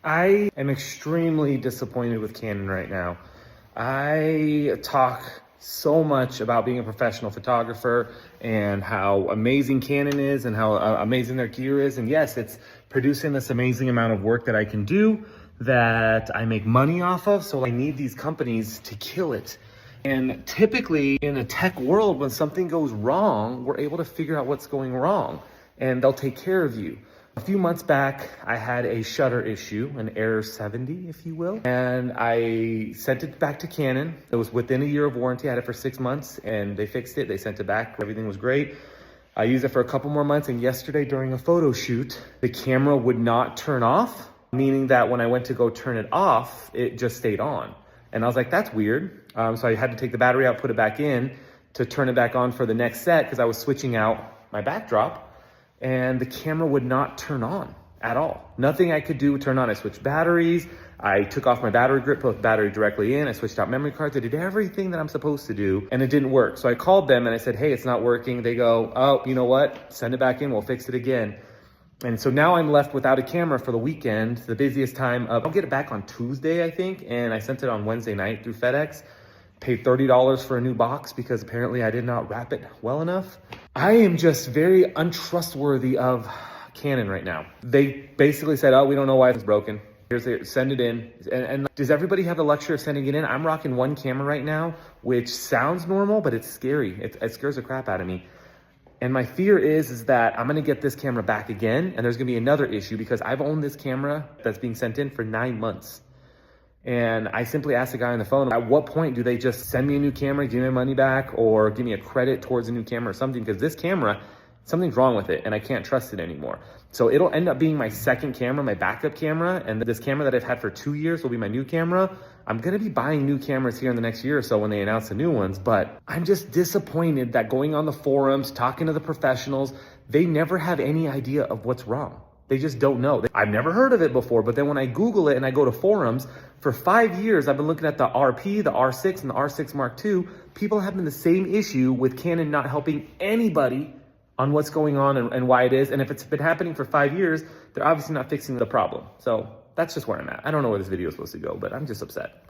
I am extremely disappointed with Canon right now. I talk so much about being a professional photographer and how amazing Canon is and how amazing their gear is. And yes, it's producing this amazing amount of work that I can do that I make money off of. So I need these companies to kill it. And typically in a tech world, when something goes wrong, we're able to figure out what's going wrong and they'll take care of you. A few months back, I had a shutter issue, an error 70, if you will, and I sent it back to Canon. It was within a year of warranty. I had it for 6 months and they fixed it. They sent it back. Everything was great. I used it for a couple more months, and yesterday during a photo shoot, the camera would not turn off, meaning that when I went to go turn it off, it just stayed on. And I was like, that's weird. So I had to take the battery out, put it back in to turn it back on for the next set because I was switching out my backdrop. And the camera would not turn on at all. Nothing I could do would turn on. I switched batteries. I took off my battery grip, put the battery directly in. I switched out memory cards. I did everything that I'm supposed to do and it didn't work. So I called them and I said, hey, it's not working. They go, oh, you know what? Send it back in. We'll fix it again. And so now I'm left without a camera for the weekend, the busiest time of, I'll get it back on Tuesday, I think. And I sent it on Wednesday night through FedEx. Paid $30 for a new box because apparently I did not wrap it well enough. I am just very untrustworthy of Canon right now. They basically said, oh, we don't know why it's broken. Here's it, send it in. And does everybody have the luxury of sending it in? I'm rocking one camera right now, which sounds normal, but it's scary. It scares the crap out of me. And my fear is that I'm gonna get this camera back again and there's gonna be another issue because I've owned this camera that's being sent in for 9 months. And I simply asked the guy on the phone, at what point do they just send me a new camera, give me my money back, or give me a credit towards a new camera or something? Because this camera, something's wrong with it and I can't trust it anymore. So it'll end up being my second camera, my backup camera. And this camera that I've had for 2 years will be my new camera. I'm gonna be buying new cameras here in the next year or so when they announce the new ones. But I'm just disappointed that going on the forums, talking to the professionals, they never have any idea of what's wrong. They just don't know. I've never heard of it before, but then when I Google it and I go to forums, for 5 years, I've been looking at the RP, the R6, and the R6 Mark II. People have been the same issue with Canon not helping anybody on what's going on and why it is. And if it's been happening for 5 years, they're obviously not fixing the problem. So that's just where I'm at. I don't know where this video is supposed to go, but I'm just upset.